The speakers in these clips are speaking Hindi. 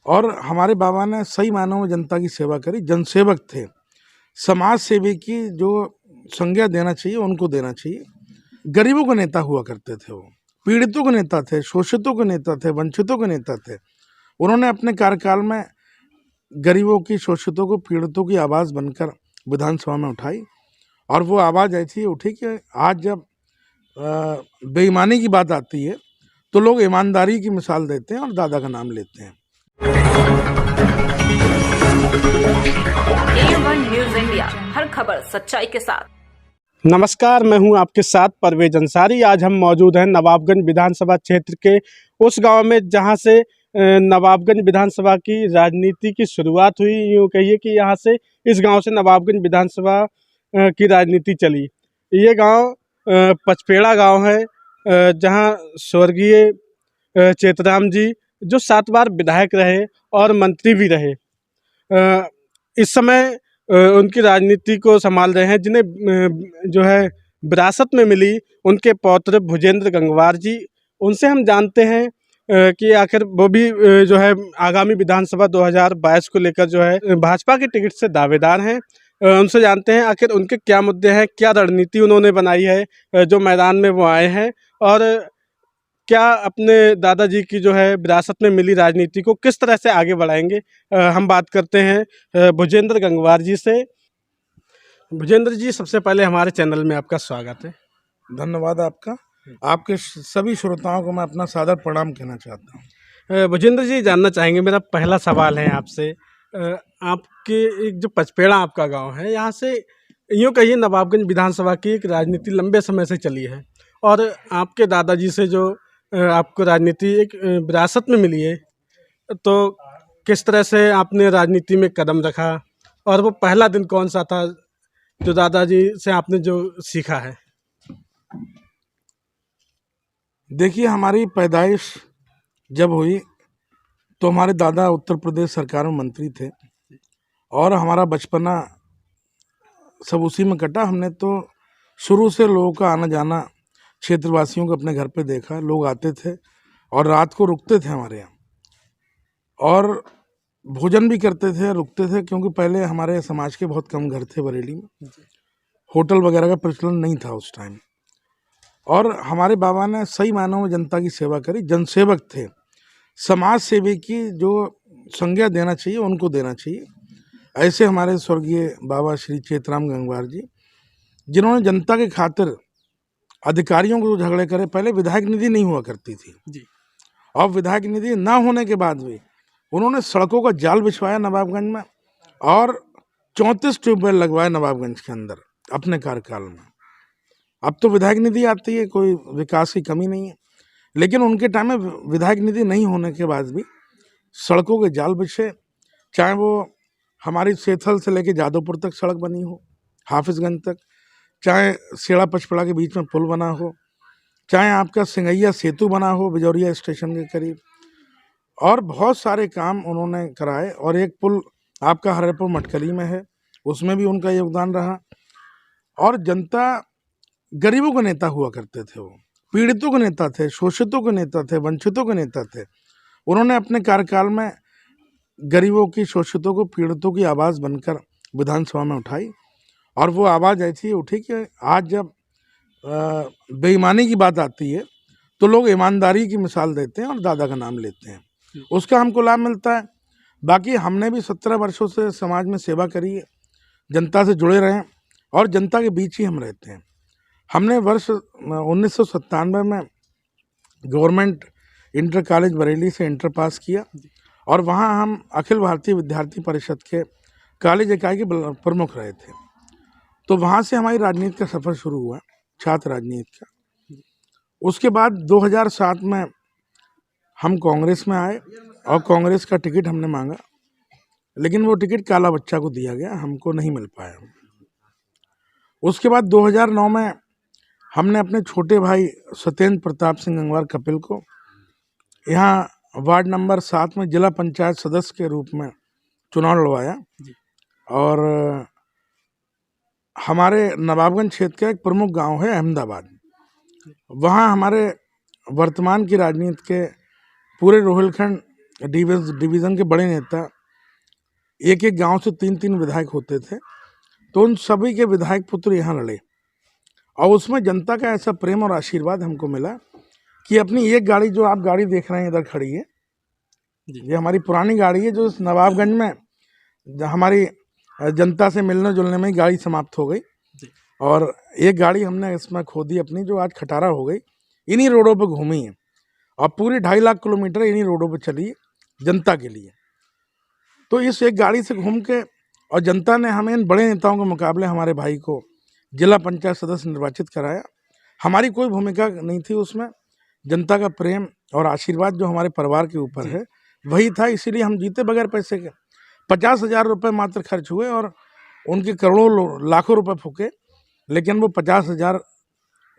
और हमारे बाबा ने सही मायनों में जनता की सेवा करी, जनसेवक थे। समाज सेवी की जो संज्ञा देना चाहिए उनको देना चाहिए। गरीबों के नेता हुआ करते थे, वो पीड़ितों के नेता थे, शोषितों के नेता थे, वंचितों के नेता थे। उन्होंने अपने कार्यकाल में गरीबों की, शोषितों को, पीड़ितों की आवाज़ बनकर विधानसभा में उठाई। और वो आवाज़ ऐसी उठी कि आज जब बेईमानी की बात आती है तो लोग ईमानदारी की मिसाल देते हैं और दादा का नाम लेते हैं। A1 न्यूज़ इंडिया, हर खबर सच्चाई के साथ। नमस्कार, मैं हूं आपके साथ परवेज अंसारी। आज हम मौजूद हैं नवाबगंज विधानसभा क्षेत्र के उस गांव में जहां से नवाबगंज विधानसभा की राजनीति की शुरुआत हुई। यूँ कहिए कि यहां से, इस गांव से नवाबगंज विधानसभा की राजनीति चली। ये गांव पचपेड़ा गांव है, जहां स्वर्गीय चेतराम जी, जो 7 बार विधायक रहे और मंत्री भी रहे, इस समय उनकी राजनीति को संभाल रहे हैं, जिन्हें जो है विरासत में मिली उनके पौत्र भुजेंद्र गंगवार जी। उनसे हम जानते हैं कि आखिर वो भी जो है आगामी विधानसभा 2022 को लेकर जो है भाजपा के टिकट से दावेदार हैं। उनसे जानते हैं आखिर उनके क्या मुद्दे हैं, क्या रणनीति उन्होंने बनाई है जो मैदान में वो आए हैं, और क्या अपने दादाजी की जो है विरासत में मिली राजनीति को किस तरह से आगे बढ़ाएंगे। हम बात करते हैं भुजेंद्र गंगवार जी से। भुजेंद्र जी, सबसे पहले हमारे चैनल में आपका स्वागत है। धन्यवाद आपका। आपके सभी श्रोताओं को मैं अपना सादर प्रणाम कहना चाहता हूँ। भुजेंद्र जी, जानना चाहेंगे, मेरा पहला सवाल है आपसे, आपके एक जो पचपेड़ा आपका गांव है, यहाँ से यूँ कहिए नवाबगंज विधानसभा की एक राजनीति लंबे समय से चली है, और आपके दादाजी से जो आपको राजनीति एक विरासत में मिली है, तो किस तरह से आपने राजनीति में कदम रखा, और वो पहला दिन कौन सा था जो दादाजी से आपने जो सीखा है? देखिए, हमारी पैदाइश जब हुई तो हमारे दादा उत्तर प्रदेश सरकार में मंत्री थे और हमारा बचपना सब उसी में कटा। हमने तो शुरू से लोगों का आना जाना, क्षेत्रवासियों को अपने घर पे देखा। लोग आते थे और रात को रुकते थे हमारे यहाँ, और भोजन भी करते थे, रुकते थे, क्योंकि पहले हमारे समाज के बहुत कम घर थे बरेली में। होटल वगैरह का प्रचलन नहीं था उस टाइम। और हमारे बाबा ने सही मायनों में जनता की सेवा करी, जनसेवक थे। समाज सेवी की जो संज्ञा देना चाहिए उनको देना चाहिए। ऐसे हमारे स्वर्गीय बाबा श्री चेतराम गंगवार जी, जिन्होंने जनता के खातिर अधिकारियों को झगड़े करे। पहले विधायक निधि नहीं हुआ करती थी जी, और विधायक निधि ना होने के बाद भी उन्होंने सड़कों का जाल बिछवाया नवाबगंज में, और 34 ट्यूबवेल लगवाए नवाबगंज के अंदर अपने कार्यकाल में। अब तो विधायक निधि आती है, कोई विकास की कमी नहीं है, लेकिन उनके टाइम में विधायक निधि नहीं होने के बाद भी सड़कों के जाल बिछे। चाहे वो हमारी सेथल से लेके जादवपुर तक सड़क बनी हो, हाफिजगंज तक, चाहे सेड़ा पचपेड़ा के बीच में पुल बना हो, चाहे आपका सिंगैया सेतु बना हो बिजौरिया स्टेशन के करीब, और बहुत सारे काम उन्होंने कराए। और एक पुल आपका हरिपुर मटकली में है, उसमें भी उनका योगदान रहा। और जनता, गरीबों के नेता हुआ करते थे, वो पीड़ितों के नेता थे, शोषितों के नेता थे, वंचितों के नेता थे। उन्होंने अपने कार्यकाल में गरीबों की, शोषितों को, पीड़ितों की आवाज़ बनकर विधानसभा में उठाई। और वो आवाज़ ऐसी उठी कि आज जब बेईमानी की बात आती है तो लोग ईमानदारी की मिसाल देते हैं और दादा का नाम लेते हैं। उसका हमको लाभ मिलता है। बाकी हमने भी 17 वर्षों से समाज में सेवा करी है, जनता से जुड़े रहे और जनता के बीच ही हम रहते हैं। हमने वर्ष 1997 में गवर्नमेंट इंटर कॉलेज बरेली से इंटर पास किया, और वहाँ हम अखिल भारतीय विद्यार्थी परिषद के कॉलेज इकाई के प्रमुख रहे थे। तो वहाँ से हमारी राजनीति का सफ़र शुरू हुआ, छात्र राजनीति का। उसके बाद 2007 में हम कांग्रेस में आए और कांग्रेस का टिकट हमने मांगा, लेकिन वो टिकट काला बच्चा को दिया गया, हमको नहीं मिल पाया। उसके बाद 2009 में हमने अपने छोटे भाई सत्येंद्र प्रताप सिंह गंगवार कपिल को यहाँ वार्ड नंबर 7 में जिला पंचायत सदस्य के रूप में चुनाव लड़वाया। और हमारे नवाबगंज क्षेत्र का एक प्रमुख गांव है अहमदाबाद, वहाँ हमारे वर्तमान की राजनीति के पूरे रोहिलखंड डिवीज़न के बड़े नेता, एक एक गांव से 3-3 विधायक होते थे, तो उन सभी के विधायक पुत्र यहाँ लड़े और उसमें जनता का ऐसा प्रेम और आशीर्वाद हमको मिला कि अपनी एक गाड़ी, जो आप गाड़ी देख रहे हैं इधर खड़ी है, ये हमारी पुरानी गाड़ी है जो इस नवाबगंज में हमारी जनता से मिलने जुलने में ही गाड़ी समाप्त हो गई, और एक गाड़ी हमने इसमें खो दी अपनी, जो आज खटारा हो गई। इन्हीं रोडों पर घूमी है और पूरी 2.5 लाख किलोमीटर इन्हीं रोडों पर चली है जनता के लिए। तो इस एक गाड़ी से घूम के, और जनता ने हमें इन बड़े नेताओं के मुकाबले हमारे भाई को जिला पंचायत सदस्य निर्वाचित कराया। हमारी कोई भूमिका नहीं थी उसमें, जनता का प्रेम और आशीर्वाद जो हमारे परिवार के ऊपर है वही था, इसीलिए हम जीते बगैर पैसे के। 50,000 रुपये मात्र खर्च हुए और उनके करोड़ों लाखों रुपए फूके, लेकिन वो 50,000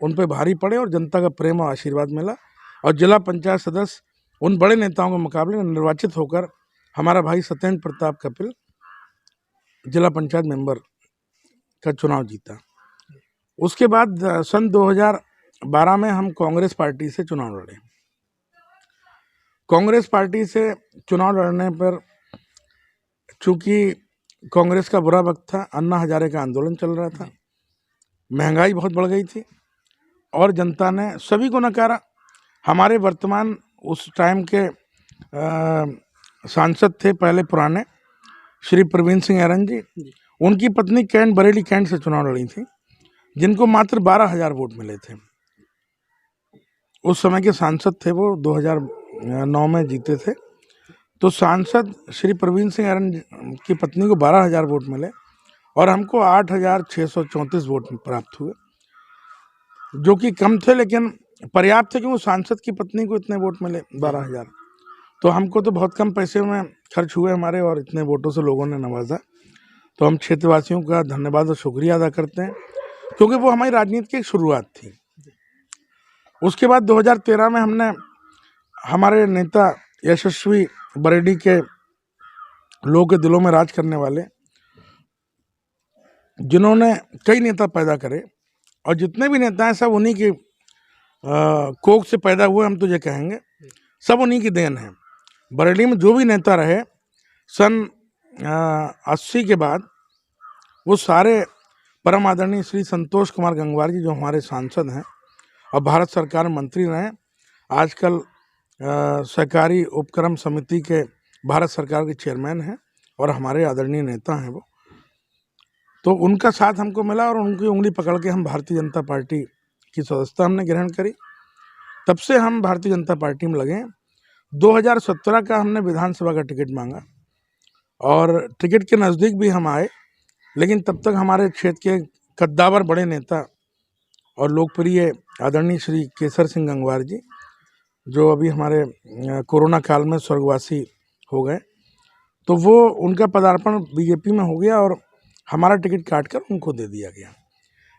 उन पे भारी पड़े और जनता का प्रेम और आशीर्वाद मिला, और जिला पंचायत सदस्य उन बड़े नेताओं के मुकाबले निर्वाचित होकर हमारा भाई सत्येंद्र प्रताप कपिल जिला पंचायत मेंबर का चुनाव जीता। उसके बाद सन 2012 में हम कांग्रेस पार्टी से चुनाव लड़े। कांग्रेस पार्टी से चुनाव लड़ने पर, चूंकि कांग्रेस का बुरा वक्त था, अन्ना हजारे का आंदोलन चल रहा था, महंगाई बहुत बढ़ गई थी और जनता ने सभी को नकारा। हमारे वर्तमान उस टाइम के सांसद थे पहले पुराने, श्री प्रवीण सिंह ऐरन जी, उनकी पत्नी कैंट, बरेली कैंट से चुनाव लड़ी थी, जिनको मात्र 12,000 वोट मिले थे। उस समय के सांसद थे वो, 2009 में जीते थे। तो सांसद श्री प्रवीण सिंह ऐरन की पत्नी को 12,000 वोट मिले और हमको 8,634 वोट प्राप्त हुए, जो कि कम थे लेकिन पर्याप्त थे, क्योंकि सांसद की पत्नी को इतने वोट मिले 12,000। तो हमको तो बहुत कम पैसे में खर्च हुए हमारे, और इतने वोटों से लोगों ने नवाजा। तो हम क्षेत्रवासियों का धन्यवाद और शुक्रिया अदा करते हैं, क्योंकि वो हमारी राजनीति की एक शुरुआत थी। उसके बाद 2013 में हमने हमारे नेता यशस्वी बरेली के लोगों के दिलों में राज करने वाले, जिन्होंने कई नेता पैदा करे, और जितने भी नेता हैं सब उन्हीं की कोख से पैदा हुए, हम तो ये कहेंगे सब उन्हीं की देन है। बरेली में जो भी नेता रहे सन 80 के बाद, वो सारे परम आदरणीय श्री संतोष कुमार गंगवार जी, जो हमारे सांसद हैं और भारत सरकार में मंत्री रहे, आजकल सहकारी उपक्रम समिति के भारत सरकार के चेयरमैन हैं और हमारे आदरणीय नेता हैं वो। तो उनका साथ हमको मिला और उनकी उंगली पकड़ के हम भारतीय जनता पार्टी की सदस्यता हमने ग्रहण करी। तब से हम भारतीय जनता पार्टी में लगे। 2017 का हमने विधानसभा का टिकट मांगा और टिकट के नज़दीक भी हम आए, लेकिन तब तक हमारे क्षेत्र के कद्दावर बड़े नेता और लोकप्रिय आदरणीय श्री केसर सिंह गंगवार जी, जो अभी हमारे कोरोना काल में स्वर्गवासी हो गए, तो वो उनका पदार्पण बीजेपी में हो गया और हमारा टिकट काट कर उनको दे दिया गया।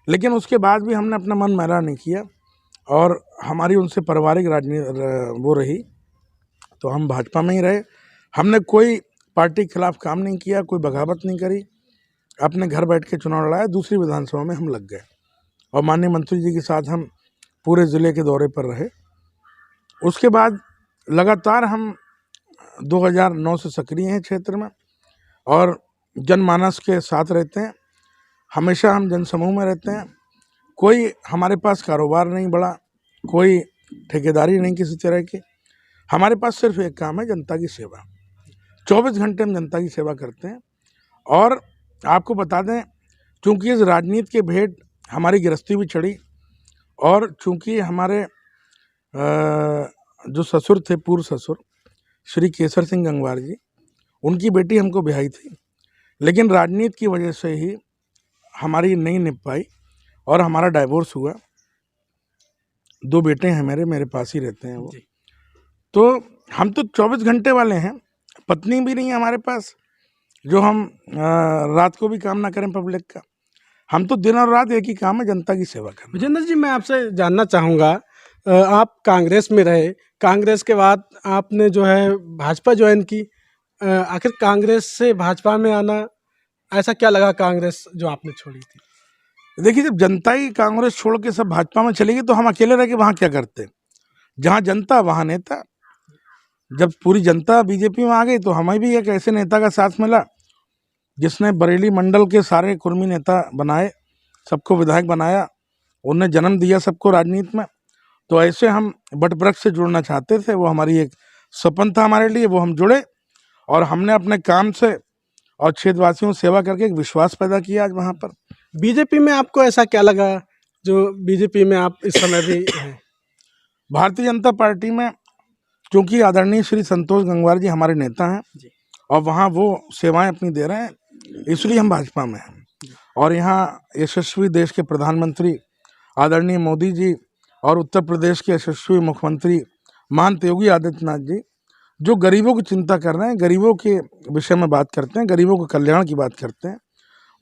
लेकिन उसके बाद भी हमने अपना मन मैला नहीं किया और हमारी उनसे पारिवारिक राजनीति वो रही, तो हम भाजपा में ही रहे। हमने कोई पार्टी के खिलाफ काम नहीं किया, कोई बगावत नहीं करी, अपने घर बैठ के चुनाव लड़ाया। दूसरी विधानसभा में हम लग गए और माननीय मंत्री जी के साथ हम पूरे ज़िले के दौरे पर रहे। उसके बाद लगातार हम 2009 से सक्रिय हैं क्षेत्र में और जनमानस के साथ रहते हैं। हमेशा हम जनसमूह में रहते हैं। कोई हमारे पास कारोबार नहीं बड़ा, कोई ठेकेदारी नहीं किसी तरह की। हमारे पास सिर्फ एक काम है, जनता की सेवा। 24 घंटे हम जनता की सेवा करते हैं। और आपको बता दें, चूँकि इस राजनीति के भेंट हमारी गृहस्थी भी चढ़ी और चूँकि हमारे जो ससुर थे, पूर्व ससुर श्री केसर सिंह गंगवार जी, उनकी बेटी हमको ब्याही थी, लेकिन राजनीति की वजह से ही हमारी नहीं निभ पाई और हमारा डाइवोर्स हुआ। 2 बेटे हैं मेरे पास ही रहते हैं वो। तो हम तो 24 घंटे वाले हैं, पत्नी भी नहीं है हमारे पास जो हम रात को भी काम ना करें पब्लिक का। हम तो दिन और रात एक ही काम है, जनता की सेवा करना। विजेंद्र जी, मैं आपसे जानना चाहूँगा, आप कांग्रेस में रहे, कांग्रेस के बाद आपने जो है भाजपा ज्वाइन की, आखिर कांग्रेस से भाजपा में आना ऐसा क्या लगा कांग्रेस जो आपने छोड़ी थी? देखिए, जब जनता ही कांग्रेस छोड़ के सब भाजपा में चली गई तो हम अकेले रह के वहाँ क्या करते? जहाँ जनता वहाँ नेता। जब पूरी जनता बीजेपी में आ गई तो हमें भी एक ऐसे नेता का साथ मिला जिसने बरेली मंडल के सारे कुर्मी नेता बनाए, सबको विधायक बनाया, उन्हें जन्म दिया सबको राजनीति में। तो ऐसे हम बटवृक्ष से जुड़ना चाहते थे, वो हमारी एक सपन था हमारे लिए, वो हम जुड़े और हमने अपने काम से और क्षेत्रवासियों की सेवा करके एक विश्वास पैदा किया आज वहाँ पर। बीजेपी में आपको ऐसा क्या लगा जो बीजेपी में आप इस समय भी हैं? भारतीय जनता पार्टी में क्योंकि आदरणीय श्री संतोष गंगवार जी हमारे नेता हैं जी। और वहाँ वो सेवाएं अपनी दे रहे हैं, इसलिए हम भाजपा में हैं। और यहाँ यशस्वी देश के प्रधानमंत्री आदरणीय मोदी जी और उत्तर प्रदेश के यशस्वी मुख्यमंत्री महंत योगी आदित्यनाथ जी जो गरीबों की चिंता कर रहे हैं, गरीबों के विषय में बात करते हैं, गरीबों के कल्याण की बात करते हैं,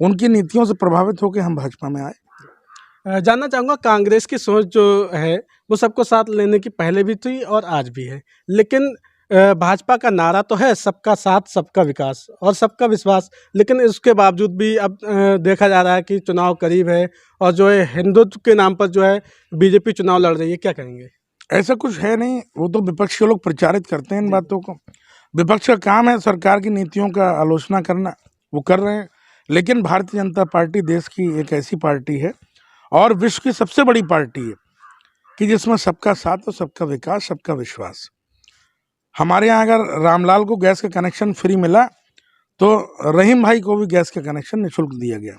उनकी नीतियों से प्रभावित होकर हम भाजपा में आए। जानना चाहूँगा, कांग्रेस की सोच जो है वो सबको साथ लेने की पहले भी थी और आज भी है, लेकिन भाजपा का नारा तो है सबका साथ सबका विकास और सबका विश्वास, लेकिन इसके बावजूद भी अब देखा जा रहा है कि चुनाव करीब है और जो है हिंदुत्व के नाम पर जो है बीजेपी चुनाव लड़ रही है, क्या कहेंगे? ऐसा कुछ है नहीं, वो तो विपक्ष के लोग प्रचारित करते हैं इन बातों को। विपक्ष का काम है सरकार की नीतियों का आलोचना करना, वो कर रहे हैं। लेकिन भारतीय जनता पार्टी देश की एक ऐसी पार्टी है और विश्व की सबसे बड़ी पार्टी है कि जिसमें सबका साथ और सबका विकास, सबका विश्वास। हमारे यहाँ अगर रामलाल को गैस का कनेक्शन फ्री मिला तो रहीम भाई को भी गैस का कनेक्शन निःशुल्क दिया गया।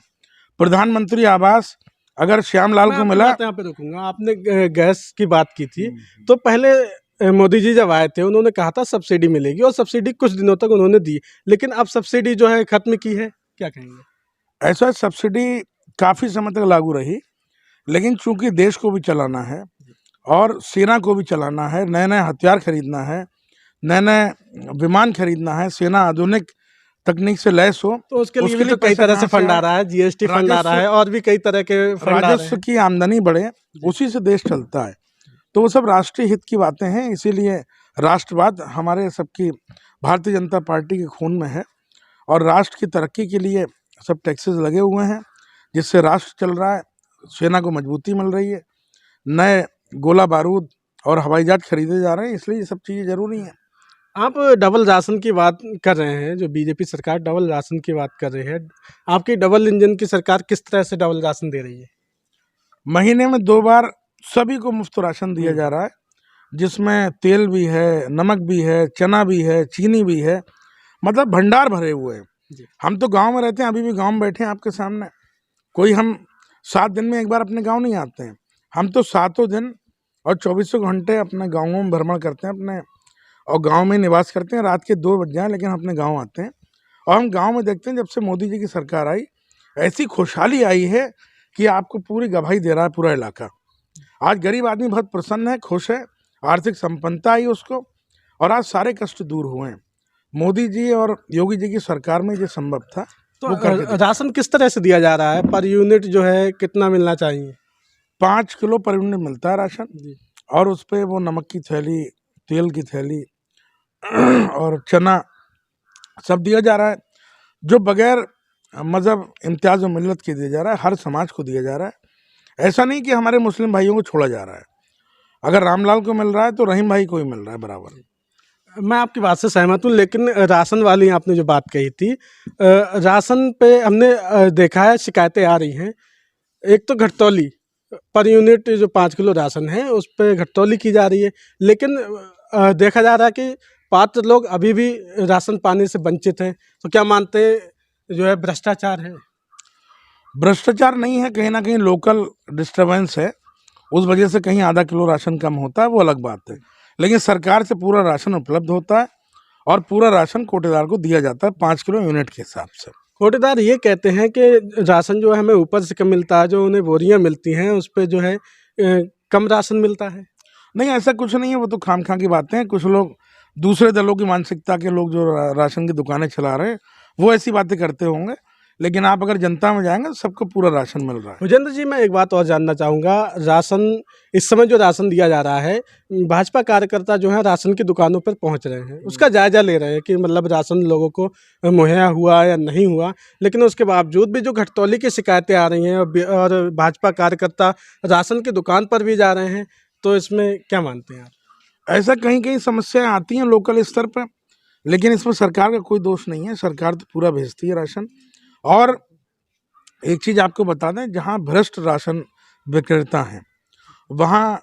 प्रधानमंत्री आवास अगर श्यामलाल को मिला। यहाँ पे रुकूंगा, आपने गैस की बात की थी, तो पहले मोदी जी जब आए थे उन्होंने कहा था सब्सिडी मिलेगी और सब्सिडी कुछ दिनों तक उन्होंने दी, लेकिन अब सब्सिडी जो है खत्म की है, क्या कहेंगे? ऐसा सब्सिडी काफ़ी समय तक लागू रही, लेकिन चूंकि देश को भी चलाना है और सेना को भी चलाना है, नए नए हथियार खरीदना है, नए नए विमान खरीदना है, सेना आधुनिक तकनीक से लैस हो, तो उसके लिए तो कई तरह से फंड आ रहा है, जीएसटी फंड आ रहा है और भी कई तरह के फंड राजस्व की आमदनी बढ़े, उसी से देश चलता है। तो वो सब राष्ट्रीय हित की बातें हैं, इसीलिए राष्ट्रवाद हमारे सबकी भारतीय जनता पार्टी के खून में है और राष्ट्र की तरक्की के लिए सब टैक्सेस लगे हुए हैं, जिससे राष्ट्र चल रहा है, सेना को मजबूती मिल रही है, नए गोला बारूद और हवाई जहाज खरीदे जा रहे हैं, इसलिए ये सब चीज़ें ज़रूरी हैं। आप डबल राशन की बात कर रहे हैं, जो बीजेपी सरकार डबल राशन की बात कर रही है, आपकी डबल इंजन की सरकार किस तरह से डबल राशन दे रही है? महीने में 2 बार सभी को मुफ्त राशन दिया जा रहा है, जिसमें तेल भी है, नमक भी है, चना भी है, चीनी भी है, मतलब भंडार भरे हुए हैं। हम तो गांव में रहते हैं, अभी भी गांव में बैठे हैं आपके सामने, कोई हम 7 दिन में एक बार अपने गांव नहीं आते हैं, हम तो 7 दिन और 24 घंटे अपने गाँवों में भ्रमण करते हैं अपने, और गांव में निवास करते हैं। रात के 2 बज जाएं लेकिन अपने गांव आते हैं और हम गांव में देखते हैं जब से मोदी जी की सरकार आई ऐसी खुशहाली आई है कि आपको पूरी गवाही दे रहा है पूरा इलाका। आज गरीब आदमी बहुत प्रसन्न है, खुश है, आर्थिक संपन्नता आई उसको और आज सारे कष्ट दूर हुए हैं। मोदी जी और योगी जी की सरकार में ये संभव था। तो राशन किस तरह से दिया जा रहा है? पर यूनिट जो है कितना मिलना चाहिए? 5 किलो पर यूनिट मिलता है राशन और उस पर वो नमक की थैली, तेल की थैली और चना सब दिया जा रहा है, जो बगैर मज़हब इम्तियाज़ व मिल्लत के दिया जा रहा है, हर समाज को दिया जा रहा है। ऐसा नहीं कि हमारे मुस्लिम भाइयों को छोड़ा जा रहा है, अगर रामलाल को मिल रहा है तो रहीम भाई को ही मिल रहा है बराबर। मैं आपकी बात से सहमत हूँ, लेकिन राशन वाली आपने जो बात कही थी, राशन पे हमने देखा है शिकायतें आ रही हैं। एक तो घटतौली पर यूनिट जो 5 किलो राशन है उस पर घटतौली की जा रही है, लेकिन देखा जा रहा है कि पात्र लोग अभी भी राशन पाने से वंचित हैं। तो क्या मानते हैं जो है भ्रष्टाचार है? भ्रष्टाचार नहीं है, कहीं ना कहीं लोकल डिस्टर्बेंस है, उस वजह से कहीं आधा किलो राशन कम होता है, वो अलग बात है। लेकिन सरकार से पूरा राशन उपलब्ध होता है और पूरा राशन कोटेदार को दिया जाता है 5 किलो यूनिट के हिसाब से। कोटेदार ये कहते हैं कि राशन जो है हमें ऊपर से कम मिलता है, जो उन्हें बोरियां मिलती हैं उस पर जो है कम राशन मिलता है। नहीं, ऐसा कुछ नहीं है, वो तो खामखा की बातें हैं। कुछ लोग दूसरे दलों की मानसिकता के लोग जो राशन की दुकानें चला रहे हैं वो ऐसी बातें करते होंगे, लेकिन आप अगर जनता में जाएंगे तो सबको पूरा राशन मिल रहा है। भूजेंद्र जी, मैं एक बात और जानना चाहूँगा, राशन इस समय जो राशन दिया जा रहा है, भाजपा कार्यकर्ता जो है राशन की दुकानों पर पहुंच रहे हैं, उसका जायजा ले रहे हैं कि मतलब राशन लोगों को मुहैया हुआ या नहीं हुआ, लेकिन उसके बावजूद भी जो घटतौली की शिकायतें आ रही हैं और भाजपा कार्यकर्ता राशन की दुकान पर भी जा रहे हैं, तो इसमें क्या मानते हैं आप? ऐसा कहीं कहीं समस्याएं आती हैं लोकल स्तर पर, लेकिन इसमें सरकार का कोई दोष नहीं है। सरकार तो पूरा भेजती है राशन। और एक चीज़ आपको बता दें, जहां भ्रष्ट राशन विक्रेता हैं वहां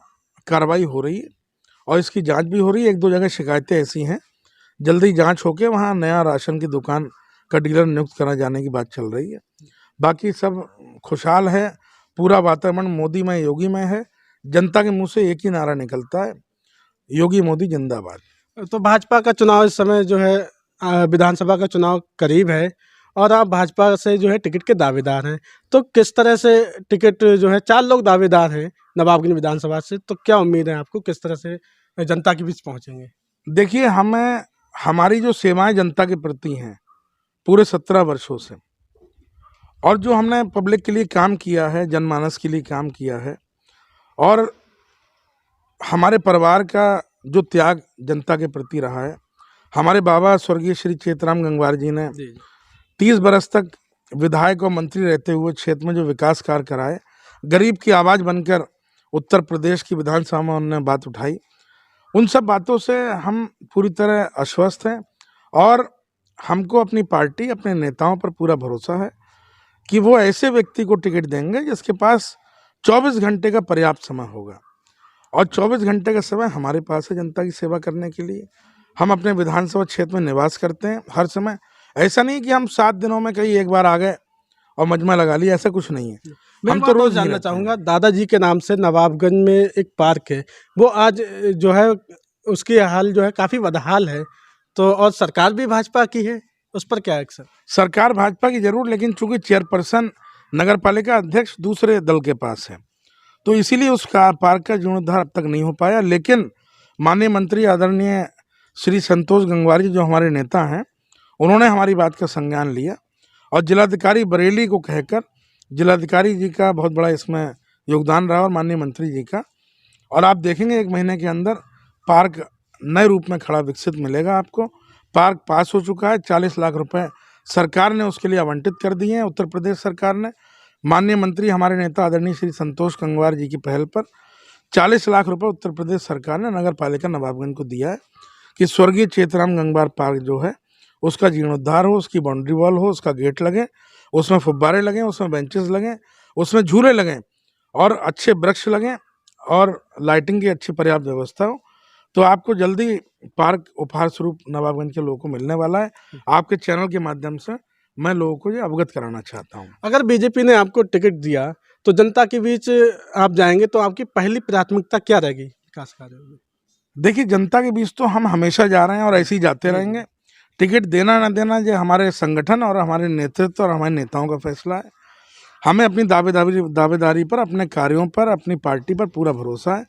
कार्रवाई हो रही है और इसकी जांच भी हो रही है। 1-2 जगह शिकायतें ऐसी हैं, जल्दी जांच होके वहां नया राशन की दुकान का डीलर नियुक्त करा जाने की बात चल रही है। बाकी सब खुशहाल है, पूरा वातावरण मोदी में योगी में है। जनता के मुंह से एक ही नारा निकलता है, योगी मोदी जिंदाबाद। तो भाजपा का चुनाव इस समय जो है विधानसभा का चुनाव करीब है और आप भाजपा से जो है टिकट के दावेदार हैं, तो किस तरह से टिकट जो है 4 लोग दावेदार हैं नवाबगंज विधानसभा से, तो क्या उम्मीद है आपको, किस तरह से जनता के बीच पहुंचेंगे? देखिए, हमारी जो सेवाएं जनता के प्रति हैं पूरे 17 वर्षों से, और जो हमने पब्लिक के लिए काम किया है, जनमानस के लिए काम किया है, और हमारे परिवार का जो त्याग जनता के प्रति रहा है। हमारे बाबा स्वर्गीय श्री चेतराम गंगवार जी ने 30 बरस तक विधायक और मंत्री रहते हुए क्षेत्र में जो विकास कार्य कराए, गरीब की आवाज़ बनकर उत्तर प्रदेश की विधानसभा में उन्होंने बात उठाई। उन सब बातों से हम पूरी तरह आश्वस्त हैं और हमको अपनी पार्टी, अपने नेताओं पर पूरा भरोसा है कि वो ऐसे व्यक्ति को टिकट देंगे जिसके पास 24 घंटे का पर्याप्त समय होगा। और 24 घंटे का समय हमारे पास है जनता की सेवा करने के लिए। हम अपने विधानसभा क्षेत्र में निवास करते हैं हर समय। ऐसा नहीं कि हम 7 दिनों में कहीं एक बार आ गए और मजमा लगा लिया, ऐसा कुछ नहीं है। हम तो रोज जानना चाहूँगा, दादाजी के नाम से नवाबगंज में एक पार्क है, वो आज जो है उसकी हाल जो है काफ़ी बदहाल है, तो और सरकार भी भाजपा की है, उस पर क्या एक्शन? सरकार भाजपा की जरूर, लेकिन चूंकि चेयरपर्सन नगर पालिका अध्यक्ष दूसरे दल के पास है, तो इसीलिए उस पार्क का जीर्णोद्धार अब तक नहीं हो पाया। लेकिन माननीय मंत्री आदरणीय श्री संतोष गंगवार जी, जो हमारे नेता हैं, उन्होंने हमारी बात का संज्ञान लिया और जिलाधिकारी बरेली को कहकर, जिलाधिकारी जी का बहुत बड़ा इसमें योगदान रहा और माननीय मंत्री जी का, और आप देखेंगे 1 महीने के अंदर पार्क नए रूप में खड़ा विकसित मिलेगा आपको। पार्क पास हो चुका है, 40 लाख रुपए सरकार ने उसके लिए आवंटित कर दिए हैं, उत्तर प्रदेश सरकार ने। माननीय मंत्री हमारे नेता आदरणीय श्री संतोष गंगवार जी की पहल पर 40 लाख रुपए उत्तर प्रदेश सरकार ने नगर पालिका नवाबगंज को दिया है कि स्वर्गीय चेतराम गंगवार पार्क जो है उसका जीर्णोद्धार हो, उसकी बाउंड्री वॉल हो, उसका गेट लगे, उसमें फुब्बारे लगें, उसमें बेंचेस लगें, उसमें झूले लगें और अच्छे वृक्ष लगें और लाइटिंग की अच्छी पर्याप्त व्यवस्था हो। तो आपको जल्दी पार्क उपहार स्वरूप नवाबगंज के लोगों को मिलने वाला है। आपके चैनल के माध्यम से मैं लोगों को ये अवगत कराना चाहता हूँ। अगर बीजेपी ने आपको टिकट दिया तो जनता के बीच आप जाएंगे, तो आपकी पहली प्राथमिकता क्या रहेगी विकास कार्यों में? देखिए, जनता के बीच तो हम हमेशा जा रहे हैं और ऐसे ही जाते रहेंगे। टिकट देना ना देना ये हमारे संगठन और हमारे नेतृत्व और हमारे नेताओं का फैसला है। हमें अपनी दावेदारी पर, अपने कार्यों पर, अपनी पार्टी पर पूरा भरोसा है।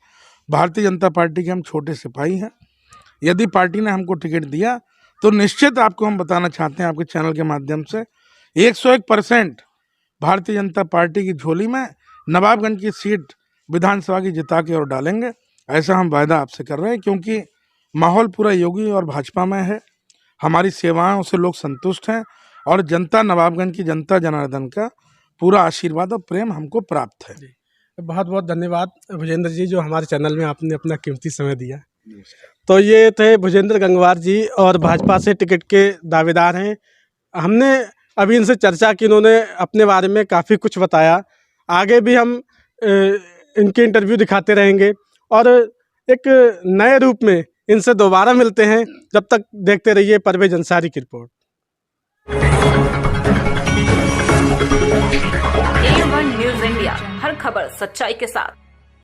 भारतीय जनता पार्टी के हम छोटे सिपाही हैं। यदि पार्टी ने हमको टिकट दिया तो निश्चित आपको हम बताना चाहते हैं आपके चैनल के माध्यम से 101% भारतीय जनता पार्टी की झोली में नवाबगंज की सीट विधानसभा की जिता के और डालेंगे। ऐसा हम वायदा आपसे कर रहे हैं, क्योंकि माहौल पूरा योगी और भाजपा में है। हमारी सेवाओं से लोग संतुष्ट हैं और जनता, नवाबगंज की जनता जनार्दन का पूरा आशीर्वाद और प्रेम हमको प्राप्त है। बहुत बहुत धन्यवाद भुजेंद्र जी, जो हमारे चैनल में आपने अपना कीमती समय दिया। तो ये थे भुजेंद्र गंगवार जी और भाजपा से टिकट के दावेदार हैं। हमने अभी इनसे चर्चा की, इन्होंने अपने बारे में काफ़ी कुछ बताया। आगे भी हम इनके इंटरव्यू दिखाते रहेंगे और एक नए रूप में इनसे दोबारा मिलते हैं। जब तक देखते रहिए परवेज अंसारी की रिपोर्ट। A1 न्यूज़ इंडिया, हर खबर सच्चाई के साथ।